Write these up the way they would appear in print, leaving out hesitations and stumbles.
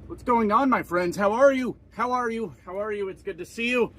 What's going on, my friends? How are you? How are you? How are you? It's good to see you.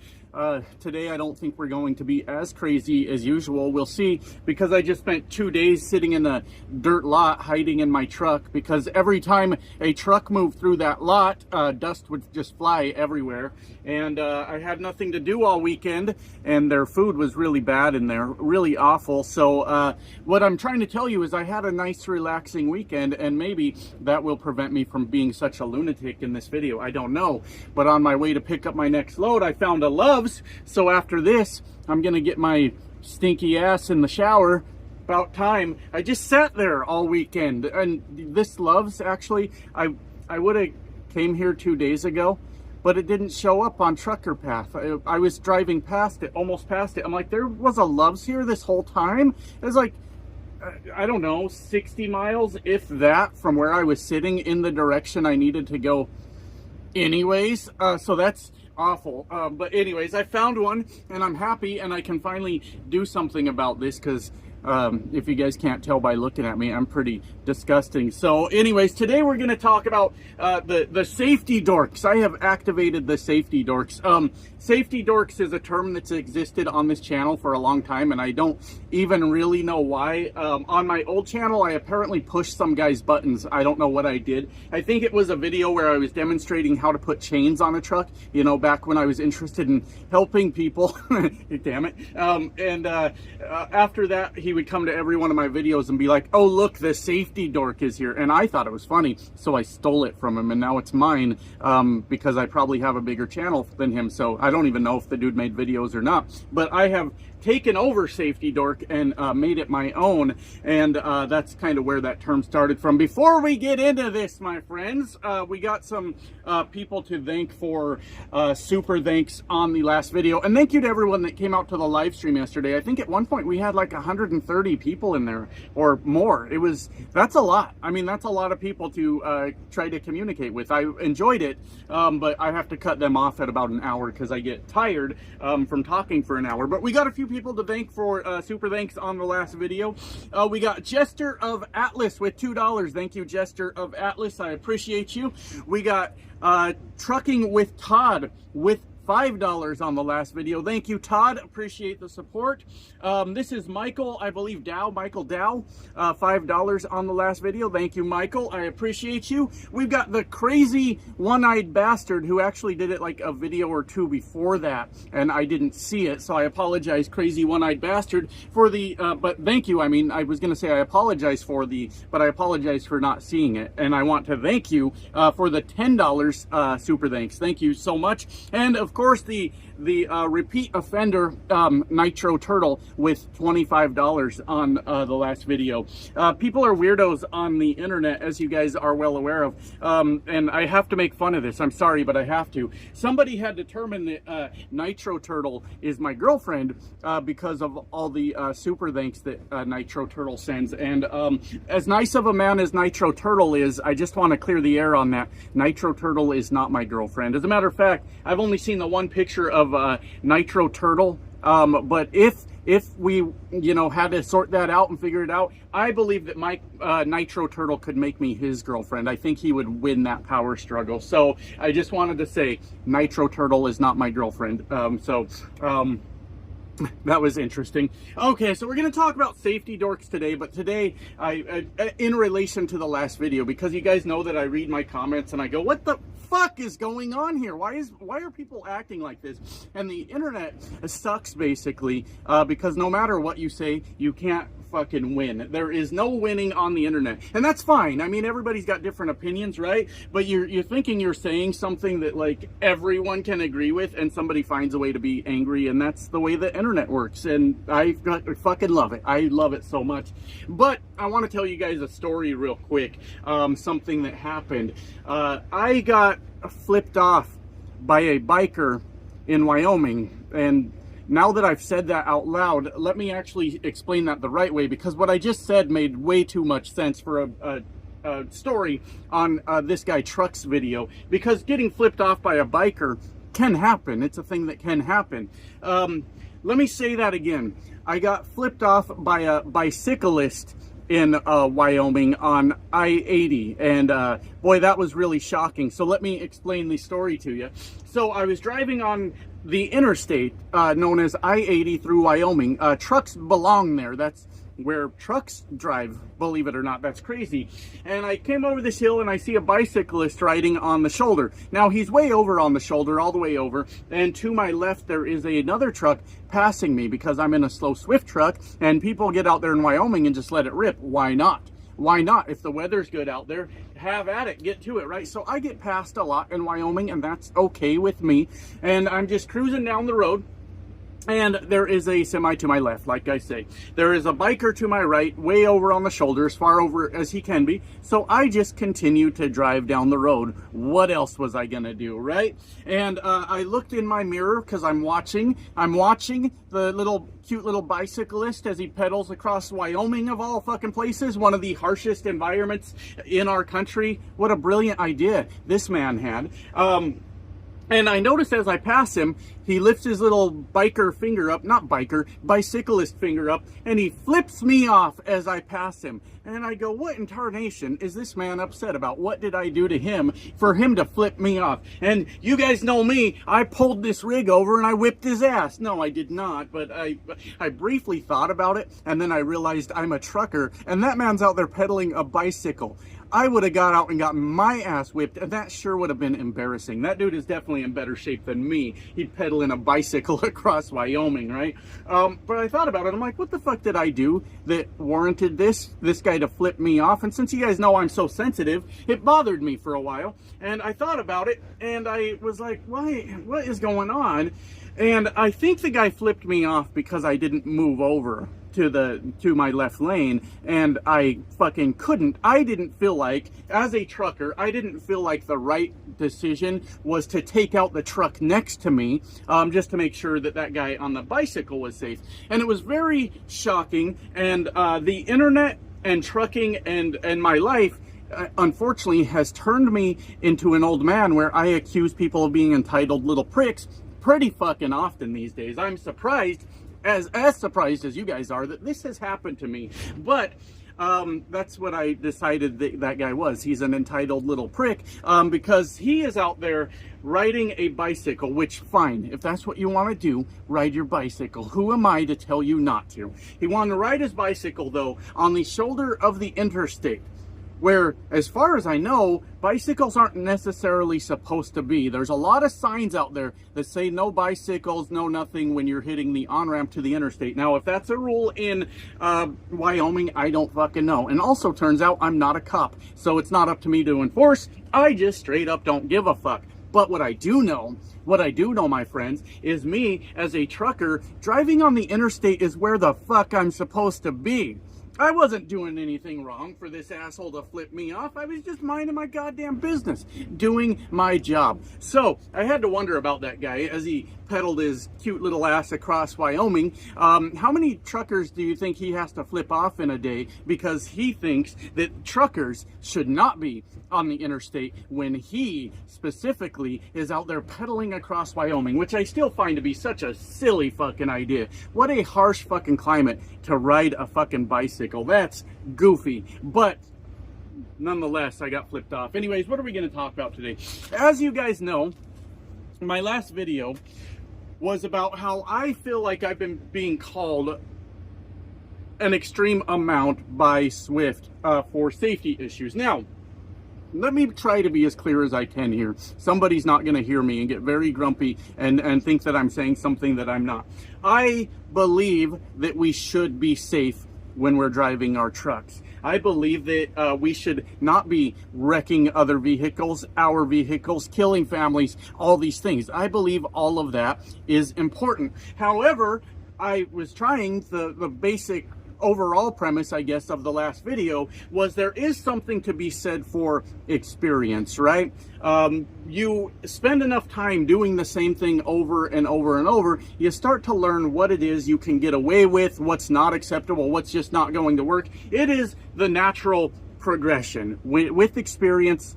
Today I don't think we're going to be as crazy as usual. We'll see, because I just spent 2 days sitting in a dirt lot hiding in my truck, because every time a truck moved through that lot, dust would just fly everywhere. And I had nothing to do all weekend, and their food was really bad in there, really awful. So what I'm trying to tell you is I had a nice relaxing weekend, and maybe that will prevent me from being such a lunatic in this video. I don't know. But on my way to pick up my next load, I found a Love's. So after this, I'm gonna get my stinky ass in the shower. About time. I just sat there all weekend, and this Love's, actually, I would have came here 2 days ago, but it didn't show up on Trucker Path. I was driving past it, almost past it. I'm like, there was a Love's here this whole time? It was like, I don't know, 60 miles, if that, from where I was sitting in the direction I needed to go anyways. So that's awful. But anyways, I found one, and I'm happy, and I can finally do something about this, because if you guys can't tell by looking at me, I'm pretty disgusting. So anyways, today we're going to talk about the safety dorks. I have activated the safety dorks. Safety dorks is a term that's existed on this channel for a long time, and I don't even really know why. On my old channel, I apparently pushed some guy's buttons. I don't know what I did. I think it was a video where I was demonstrating how to put chains on a truck, you know, back when I was interested in helping people. Damn it. After that, he would come to every one of my videos and be like, oh, look, the safety dork is here. And I thought it was funny, so I stole it from him, and now it's mine, because I probably have a bigger channel than him. So I don't even know if the dude made videos or not, but I have taken over safety dork and made it my own, and that's kind of where that term started from. Before we get into this, my friends, we got some people to thank for super thanks on the last video, and thank you to everyone that came out to the live stream yesterday. I think at one point we had like 130 people in there or more. That's a lot. I mean, that's a lot of people to try to communicate with. I enjoyed it, but I have to cut them off at about an hour because I get tired from talking for an hour. But we got a few people to thank for super thanks on the last video. We got Jester of Atlas with $2. Thank you, Jester of Atlas. I appreciate you. We got Trucking with Todd with $5 on the last video. Thank you, Todd. Appreciate the support. This is Michael, I believe Michael Dow, $5 on the last video. Thank you, Michael. I appreciate you. We've got the crazy one-eyed bastard who actually did it like a video or two before that, and I didn't see it, so I apologize, crazy one-eyed bastard, for the, but thank you. I mean, I was going to say I apologize but I apologize for not seeing it, and I want to thank you for the $10 super thanks. Thank you so much. And of course, the repeat offender Nitro Turtle with $25 on the last video. People are weirdos on the internet, as you guys are well aware of, and I have to make fun of this. I'm sorry, but I have to. Somebody had determined that Nitro Turtle is my girlfriend because of all the super thanks that Nitro Turtle sends. And as nice of a man as Nitro Turtle is, I just want to clear the air on that. Nitro Turtle is not my girlfriend. As a matter of fact, I've only seen the one picture of Nitro Turtle, but if we, you know, had to sort that out and figure it out, I believe that my Nitro Turtle could make me his girlfriend. I think he would win that power struggle. So I just wanted to say Nitro Turtle is not my girlfriend. That was interesting. Okay, so we're going to talk about safety dorks today, but today, in relation to the last video, because you guys know that I read my comments and I go, what the fuck is going on here? Why are people acting like this? And the internet sucks, basically, because no matter what you say, you can't fucking win. There is no winning on the internet, and that's fine. I mean, everybody's got different opinions, right? But you're thinking you're saying something that like everyone can agree with, and somebody finds a way to be angry, and that's the way the internet works. And I fucking love it. I love it so much. But I want to tell you guys a story real quick. Something that happened. I got flipped off by a biker in Wyoming, and now that I've said that out loud, let me actually explain that the right way, because what I just said made way too much sense for a story on this guy Truck's video, because getting flipped off by a biker can happen. It's a thing that can happen. Let me say that again. I got flipped off by a bicyclist in Wyoming on I-80, and boy, that was really shocking. So let me explain the story to you. So I was driving on the interstate known as I-80 through Wyoming. Trucks belong there. That's where trucks drive, believe it or not. That's crazy. And I came over this hill and I see a bicyclist riding on the shoulder. Now he's way over on the shoulder, all the way over, and to my left there is another truck passing me because I'm in a slow Swift truck, and people get out there in Wyoming and just let it rip. Why not? Why not? If the weather's good out there, have at it, get to it, right? So I get passed a lot in Wyoming, and that's okay with me. And I'm just cruising down the road, and there is a semi to my left, like I say. There is a biker to my right, way over on the shoulder, as far over as he can be. So I just continue to drive down the road. What else was I gonna do, right? And I looked in my mirror because I'm watching the cute little bicyclist as he pedals across Wyoming, of all fucking places, one of the harshest environments in our country. What a brilliant idea this man had. And I noticed as I pass him, he lifts his little biker finger up, not biker, bicyclist finger up, and he flips me off as I pass him. And I go, what in tarnation is this man upset about? What did I do to him for him to flip me off? And you guys know me, I pulled this rig over and I whipped his ass. No, I did not, but I briefly thought about it, and then I realized I'm a trucker, and that man's out there pedaling a bicycle. I would have got out and gotten my ass whipped, and that sure would have been embarrassing. That dude is definitely in better shape than me. He'd pedal in a bicycle across Wyoming, right? But I thought about it. I'm like, what the fuck did I do that warranted this guy to flip me off? And since you guys know I'm so sensitive, it bothered me for a while. And I thought about it, and I was like, why? What is going on? And I think the guy flipped me off because I didn't move over to my left lane, and I fucking couldn't. I didn't feel like, as a trucker, I didn't feel like the right decision was to take out the truck next to me, just to make sure that that guy on the bicycle was safe. And it was very shocking, and the internet and trucking and my life unfortunately has turned me into an old man where I accuse people of being entitled little pricks pretty fucking often these days. I'm surprised, as surprised as you guys are, that this has happened to me. But that's what I decided that guy was. He's an entitled little prick, because he is out there riding a bicycle, which, fine, if that's what you want to do, ride your bicycle. Who am I to tell you not to? He wanted to ride his bicycle, though, on the shoulder of the interstate, where, as far as I know, bicycles aren't necessarily supposed to be. There's a lot of signs out there that say no bicycles, no nothing when you're hitting the on-ramp to the interstate. Now, if that's a rule in Wyoming, I don't fucking know. And also, turns out I'm not a cop, so it's not up to me to enforce. I just straight up don't give a fuck. But what I do know, my friends, is me as a trucker, driving on the interstate is where the fuck I'm supposed to be. I wasn't doing anything wrong for this asshole to flip me off. I was just minding my goddamn business, doing my job. So I had to wonder about that guy as he pedaled his cute little ass across Wyoming. How many truckers do you think he has to flip off in a day because he thinks that truckers should not be on the interstate when he specifically is out there pedaling across Wyoming, which I still find to be such a silly fucking idea. What a harsh fucking climate to ride a fucking bicycle. That's goofy, but nonetheless, I got flipped off. Anyways, what are we going to talk about today? As you guys know, my last video was about how I feel like I've been being called an extreme amount by Swift for safety issues. Now, let me try to be as clear as I can here. Somebody's not going to hear me and get very grumpy and think that I'm saying something that I'm not. I believe that we should be safe when we're driving our trucks. I believe that we should not be wrecking other vehicles, our vehicles, killing families, all these things. I believe all of that is important. However, I was trying the basic overall premise, I guess, of the last video was there is something to be said for experience, right? You spend enough time doing the same thing over and over and over, you start to learn what it is you can get away with, what's not acceptable, what's just not going to work. It is the natural progression. With experience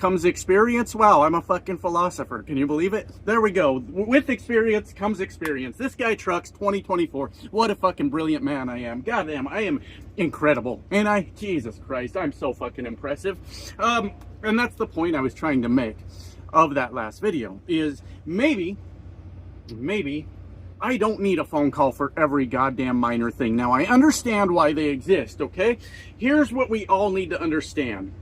comes experience. Wow, I'm a fucking philosopher. Can you believe it? There we go. With experience comes experience. This guy trucks 2024. What a fucking brilliant man I am. Goddamn, I am incredible. And Jesus Christ, I'm so fucking impressive. And that's the point I was trying to make of that last video, is maybe I don't need a phone call for every goddamn minor thing. Now, I understand why they exist, okay? Here's what we all need to understand.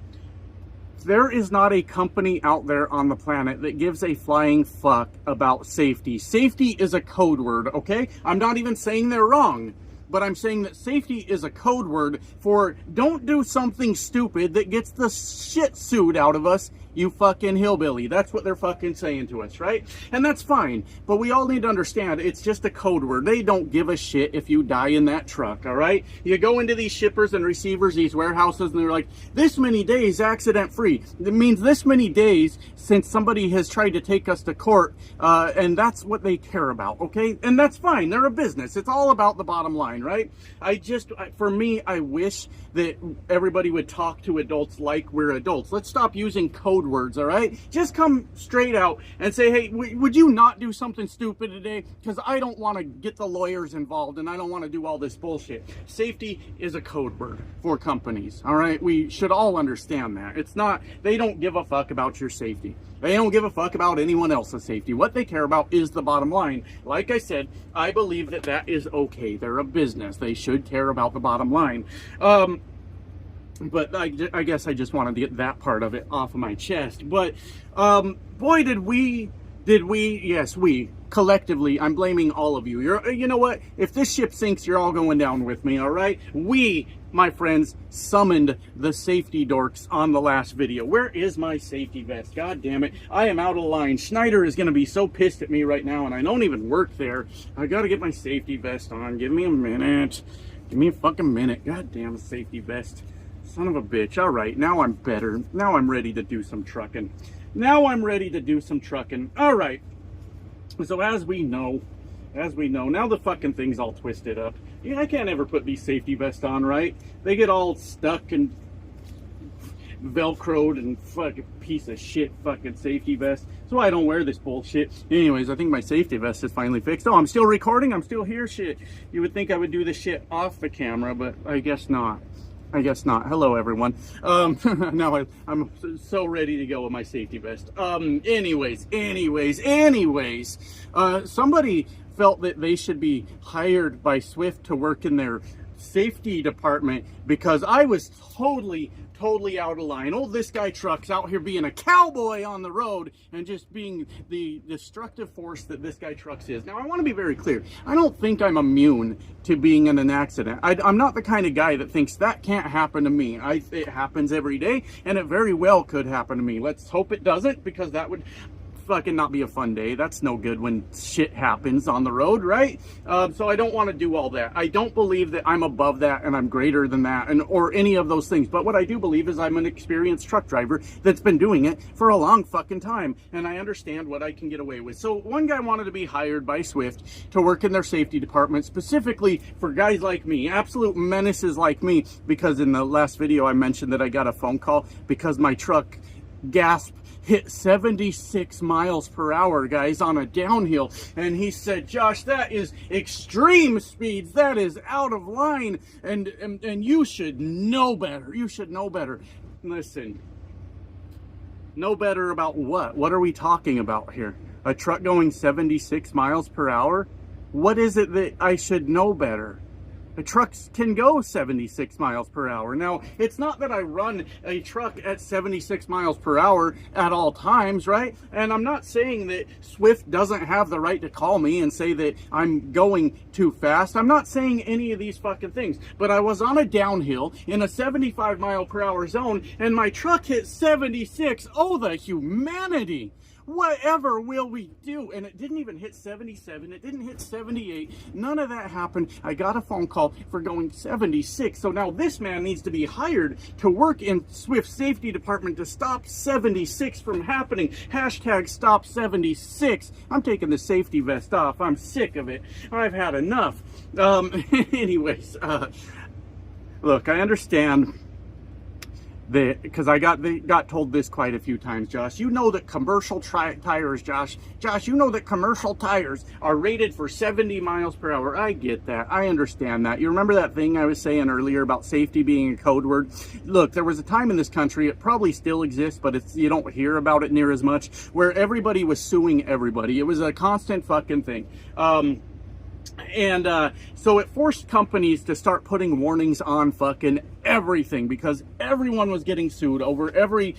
There is not a company out there on the planet that gives a flying fuck about safety. Safety is a code word, okay? I'm not even saying they're wrong, but I'm saying that safety is a code word for don't do something stupid that gets the shit sued out of us, you fucking hillbilly. That's what they're fucking saying to us, right? And that's fine, but we all need to understand it's just a code word. They don't give a shit if you die in that truck, all right? You go into these shippers and receivers, these warehouses, and they're like, this many days accident free. It means this many days since somebody has tried to take us to court, and that's what they care about, okay? And that's fine. They're a business. It's all about the bottom line, right? For me, I wish that everybody would talk to adults like we're adults. Let's stop using code words, all right? Just come straight out and say, hey, would you not do something stupid today? Because I don't want to get the lawyers involved and I don't want to do all this bullshit. Safety is a code word for companies, all right? We should all understand that. It's not, they don't give a fuck about your safety. They don't give a fuck about anyone else's safety. What they care about is the bottom line. Like I said, I believe that that is okay. They're a business. They should care about the bottom line. But I guess I just wanted to get that part of it off of my chest. But boy, did we, yes, we, collectively, I'm blaming all of you. You know what? If this ship sinks, you're all going down with me, all right? We, my friends, summoned the safety dorks on the last video. Where is my safety vest? God damn it. I am out of line. Schneider is going to be so pissed at me right now, and I don't even work there. I got to get my safety vest on. Give me a minute. Give me a fucking minute. God damn safety vest. Son of a bitch. All right, now I'm better. Now I'm ready to do some trucking. All right. So as we know, now the fucking thing's all twisted up. Yeah, I can't ever put these safety vests on, right? They get all stuck and velcroed and fucking piece of shit fucking safety vest. So I don't wear this bullshit. Anyways, I think my safety vest is finally fixed. Oh, I'm still recording. I'm still here. Shit. You would think I would do this shit off the camera, but I guess not. Hello, everyone. Now I'm so ready to go with my safety vest. Anyways, somebody felt that they should be hired by Swift to work in their safety department because I was totally out of line. Oh, this guy trucks out here being a cowboy on the road and just being the destructive force that this guy trucks is. Now, I want to be very clear. I don't think I'm immune to being in an accident. I'm not the kind of guy that thinks that can't happen to me. It happens every day, and it very well could happen to me. Let's hope it doesn't, because that would fucking not be a fun day. That's no good when shit happens on the road, right? So I don't want to do all that. I don't believe that I'm above that and I'm greater than that or any of those things. But what I do believe is I'm an experienced truck driver that's been doing it for a long fucking time, and I understand what I can get away with. So one guy wanted to be hired by Swift to work in their safety department, specifically for guys like me, absolute menaces like me, because in the last video I mentioned that I got a phone call because my truck hit 76 miles per hour, guys, on a downhill. And he said, Josh, that is extreme speeds. That is out of line. And you should know better. You should know better. Listen, know better about what? What are we talking about here? A truck going 76 miles per hour? What is it that I should know better? The trucks can go 76 miles per hour. Now, it's not that I run a truck at 76 miles per hour at all times, right? And I'm not saying that Swift doesn't have the right to call me and say that I'm going too fast. I'm not saying any of these fucking things. But I was on a downhill in a 75 mile per hour zone, and my truck hit 76. Oh, the humanity! Whatever will we do? And it didn't even hit 77. It didn't hit 78. None of that happened. I got a phone call for going 76. So now this man needs to be hired to work in Swift safety department to stop 76 from happening. Hashtag stop 76. I'm taking the safety vest off. I'm sick of it. I've had enough. Anyways, look, I understand because I got told this quite a few times, Josh. You know that commercial tires, Josh, you know that commercial tires are rated for 70 miles per hour. I get that. I understand that. You remember that thing I was saying earlier about safety being a code word? Look, there was a time in this country, it probably still exists, but you don't hear about it near as much, where everybody was suing everybody. It was a constant fucking thing. So it forced companies to start putting warnings on fucking everything, because everyone was getting sued over every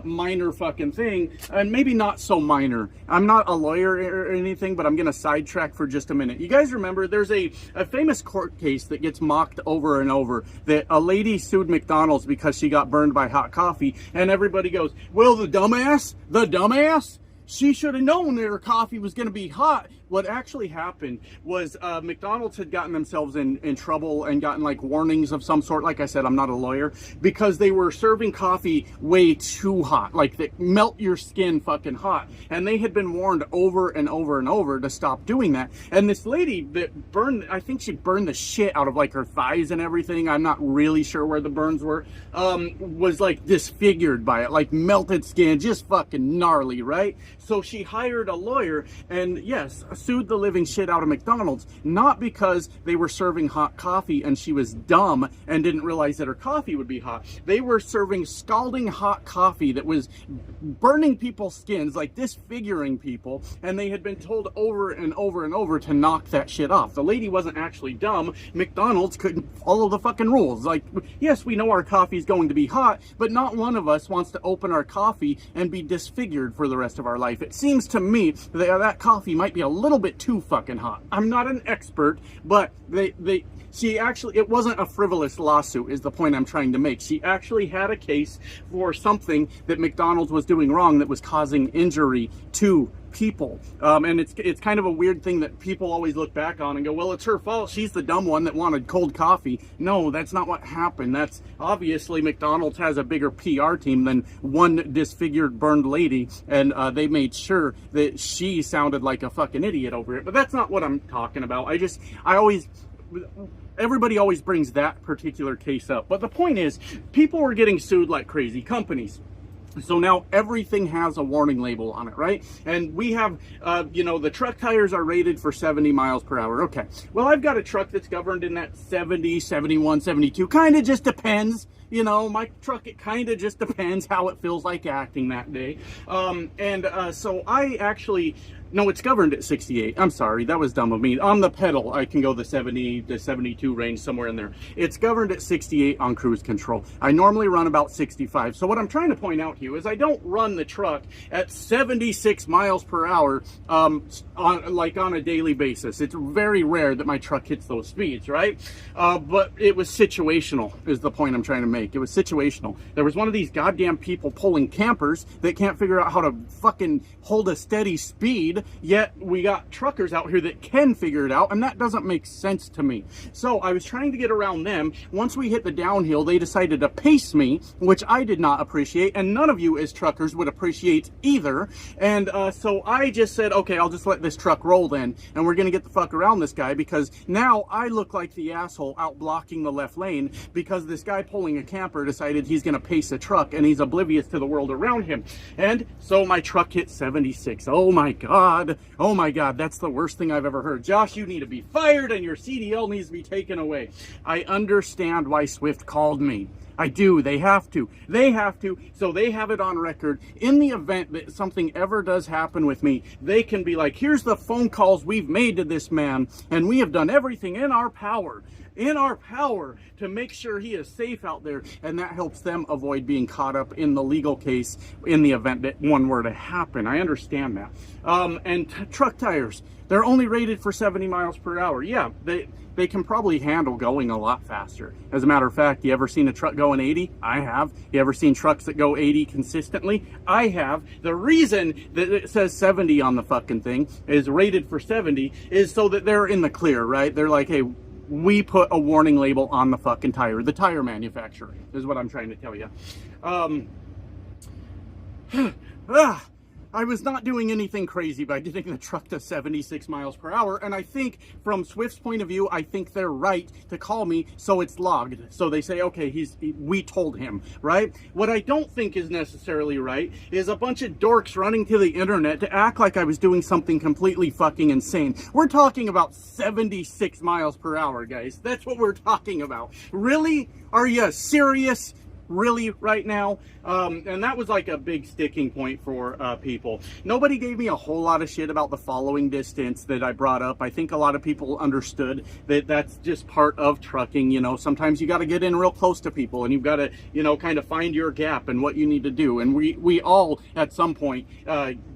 minor fucking thing, and maybe not so minor. I'm not a lawyer or anything, but I'm gonna sidetrack for just a minute. You guys remember there's a famous court case that gets mocked over and over, that a lady sued McDonald's because she got burned by hot coffee, and everybody goes, well, the dumbass, she should have known that her coffee was going to be hot. What actually happened was McDonald's had gotten themselves in trouble and gotten like warnings of some sort. Like I said, I'm not a lawyer, because they were serving coffee way too hot, like they melt your skin fucking hot. And they had been warned over and over and over to stop doing that. And this lady that burned, I think she burned the shit out of like her thighs and everything. I'm not really sure where the burns were. Was like disfigured by it, like melted skin, just fucking gnarly, right? So she hired a lawyer and, yes, sued the living shit out of McDonald's, not because they were serving hot coffee and she was dumb and didn't realize that her coffee would be hot. They were serving scalding hot coffee that was burning people's skins, like disfiguring people, and they had been told over and over and over to knock that shit off. The lady wasn't actually dumb. McDonald's couldn't follow the fucking rules. Like, yes, we know our coffee's going to be hot, but not one of us wants to open our coffee and be disfigured for the rest of our life. It seems to me that coffee might be a little bit too fucking hot. I'm not an expert, but it wasn't a frivolous lawsuit is the point I'm trying to make. She actually had a case for something that McDonald's was doing wrong that was causing injury to people. And it's kind of a weird thing that people always look back on and go, well, it's her fault. She's the dumb one that wanted cold coffee. No, that's not what happened. That's obviously McDonald's has a bigger PR team than one disfigured, burned lady, and they made sure that she sounded like a fucking idiot over it. But that's not what I'm talking about. Everybody always brings that particular case up. But the point is, people were getting sued like crazy, companies. So now everything has a warning label on it, right? And we have, the truck tires are rated for 70 miles per hour. Okay. Well, I've got a truck that's governed in that 70, 71, 72. Kind of just depends. My truck, it kind of just depends how it feels like acting that day. So I actually... No, it's governed at 68. I'm sorry, that was dumb of me. On the pedal, I can go the 70 to 72 range, somewhere in there. It's governed at 68 on cruise control. I normally run about 65. So what I'm trying to point out here is I don't run the truck at 76 miles per hour on a daily basis. It's very rare that my truck hits those speeds, right? But it was situational, is the point I'm trying to make. It was situational. There was one of these goddamn people pulling campers that can't figure out how to fucking hold a steady speed. Yet we got truckers out here that can figure it out, and that doesn't make sense to me. So I was trying to get around them. Once we hit the downhill, they decided to pace me, which I did not appreciate, and none of you as truckers would appreciate either. And so I just said, okay, I'll just let this truck roll then, and we're gonna get the fuck around this guy, because now I look like the asshole out blocking the left lane because this guy pulling a camper decided he's gonna pace a truck, and he's oblivious to the world around him. And so my truck hit 76. Oh my God. Oh my God, that's the worst thing I've ever heard. Josh, you need to be fired and your CDL needs to be taken away. I understand why Swift called me. I do. They have to. So they have it on record. In the event that something ever does happen with me, they can be like, here's the phone calls we've made to this man, and we have done everything in our power to make sure he is safe out there, and that helps them avoid being caught up in the legal case in the event that one were to happen. I understand that. Truck tires, they're only rated for 70 miles per hour. Yeah, they can probably handle going a lot faster. As a matter of fact, you ever seen a truck going 80? I have. You ever seen trucks that go 80 consistently? I have. The reason that it says 70 on the fucking thing is rated for 70 is so that they're in the clear, right? They're like, hey, we put a warning label on the fucking tire. The tire manufacturer is what I'm trying to tell you. I was not doing anything crazy by getting the truck to 76 miles per hour. And I think from Swift's point of view, I think they're right to call me, so it's logged. So they say, okay, we told him, right? What I don't think is necessarily right is a bunch of dorks running to the internet to act like I was doing something completely fucking insane. We're talking about 76 miles per hour, guys. That's what we're talking about. Really? Are you serious? Really right now? And that was like a big sticking point for people. Nobody gave me a whole lot of shit about the following distance that I brought up. I think a lot of people understood that that's just part of trucking. You know, sometimes you got to get in real close to people, and you've got to, you know, kind of find your gap and what you need to do. And we all at some point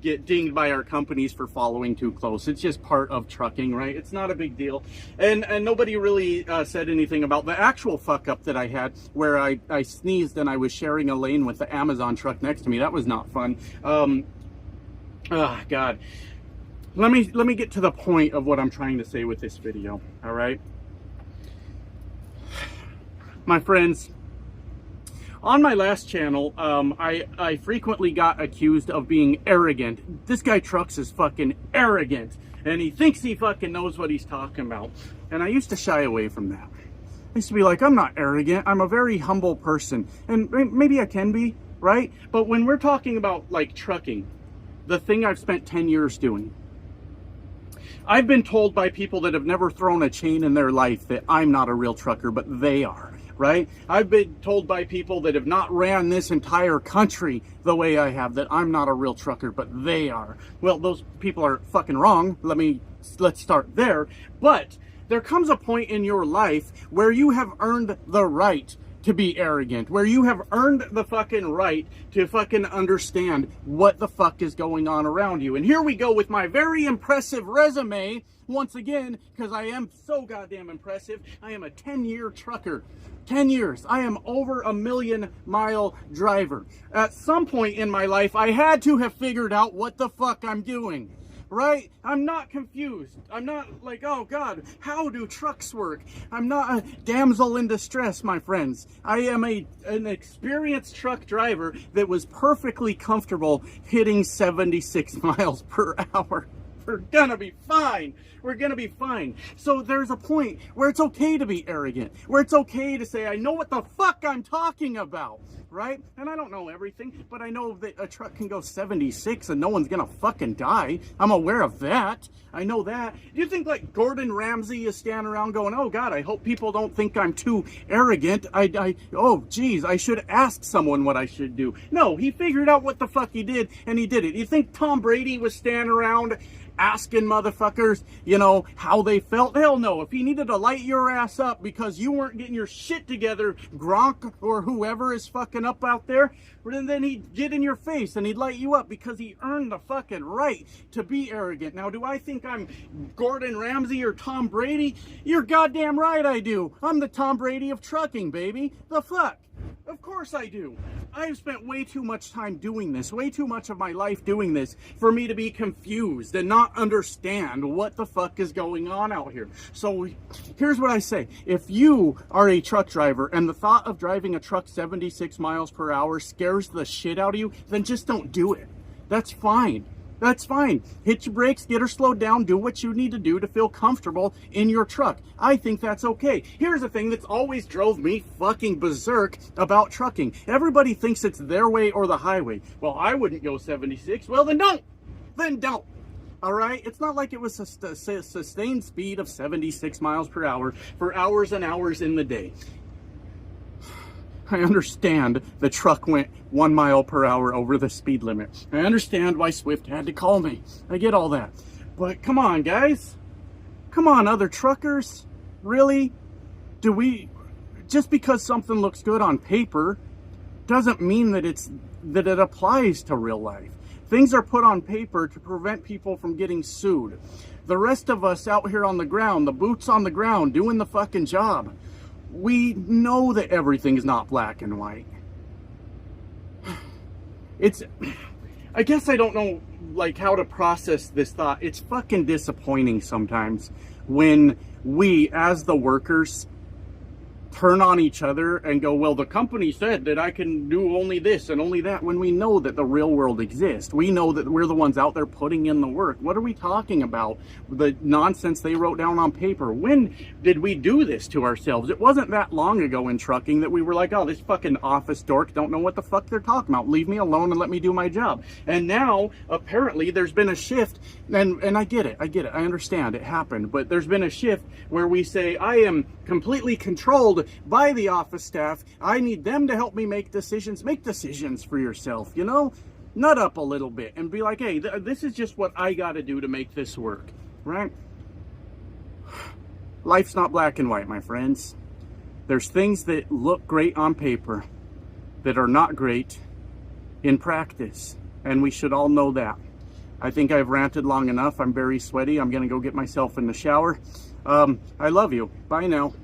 get dinged by our companies for following too close. It's just part of trucking, right? It's not a big deal. And nobody really said anything about the actual fuck up that I had, where I sneezed and I was sharing a lane with the Amazon truck next to me. That was not fun. Oh God. Let me get to the point of what I'm trying to say with this video. All right, my friends, on my last channel, I frequently got accused of being arrogant. This guy Trucks is fucking arrogant, and he thinks he fucking knows what he's talking about. And I used to shy away from that. I used to be like, I'm not arrogant. I'm a very humble person. And maybe I can be, right? But when we're talking about like trucking, the thing I've spent 10 years doing, I've been told by people that have never thrown a chain in their life that I'm not a real trucker, but they are, right? I've been told by people that have not ran this entire country the way I have that I'm not a real trucker, but they are. Well, those people are fucking wrong. Let's start there. But there comes a point in your life where you have earned the right to be arrogant, where you have earned the fucking right to fucking understand what the fuck is going on around you. And here we go with my very impressive resume once again, because I am so goddamn impressive. I am a 10-year trucker. 10 years. I am over a 1,000,000-mile driver. At some point in my life, I had to have figured out what the fuck I'm doing. Right? I'm not confused. I'm not like, oh God, how do trucks work? I'm not a damsel in distress, my friends. I am an experienced truck driver that was perfectly comfortable hitting 76 miles per hour. We're gonna be fine. We're gonna be fine. So there's a point where it's okay to be arrogant, where it's okay to say, I know what the fuck I'm talking about, right? And I don't know everything, but I know that a truck can go 76 and no one's gonna fucking die. I'm aware of that. I know that. Do you think like Gordon Ramsay is standing around going, oh God, I hope people don't think I'm too arrogant. Oh geez, I should ask someone what I should do. No, he figured out what the fuck he did and he did it. You think Tom Brady was standing around asking motherfuckers, you know, how they felt? Hell no. If he needed to light your ass up because you weren't getting your shit together, Gronk or whoever is fucking up out there, then he'd get in your face and he'd light you up because he earned the fucking right to be arrogant. Now, do I think I'm Gordon Ramsay or Tom Brady? You're goddamn right I do. I'm the Tom Brady of trucking, baby. The fuck? Of course I do. I've spent way too much time doing this, way too much of my life doing this for me to be confused and not understand what the fuck is going on out here. So here's what I say. If you are a truck driver and the thought of driving a truck 76 miles per hour scares the shit out of you, then just don't do it. That's fine. That's fine. Hit your brakes, get her slowed down, do what you need to do to feel comfortable in your truck. I think that's okay. Here's the thing that's always drove me fucking berserk about trucking. Everybody thinks it's their way or the highway. Well, I wouldn't go 76. Well, then don't. Then don't. All right? It's not like it was a sustained speed of 76 miles per hour for hours and hours in the day. I understand the truck went 1 mile per hour over the speed limit. I understand why Swift had to call me. I get all that. But come on, guys. Come on, other truckers. Really? Just because something looks good on paper doesn't mean that it applies to real life. Things are put on paper to prevent people from getting sued. The rest of us out here on the ground, the boots on the ground, doing the fucking job, we know that everything is not black and white. I guess I don't know like how to process this thought. It's fucking disappointing sometimes when we, as the workers, turn on each other and go, well, the company said that I can do only this and only that, when we know that the real world exists. We know that we're the ones out there putting in the work. What are we talking about? The nonsense they wrote down on paper. When did we do this to ourselves? It wasn't that long ago in trucking that we were like, oh, this fucking office dork don't know what the fuck they're talking about. Leave me alone and let me do my job. And now, apparently, there's been a shift, and I get it, I understand, it happened, but there's been a shift where we say, I am completely controlled by the office staff. I need them to help me make decisions. Make decisions for yourself, you know? Nut up a little bit and be like, hey, this is just what I got to do to make this work, right? Life's not black and white, my friends. There's things that look great on paper that are not great in practice, and we should all know that. I think I've ranted long enough. I'm very sweaty. I'm going to go get myself in the shower. I love you. Bye now.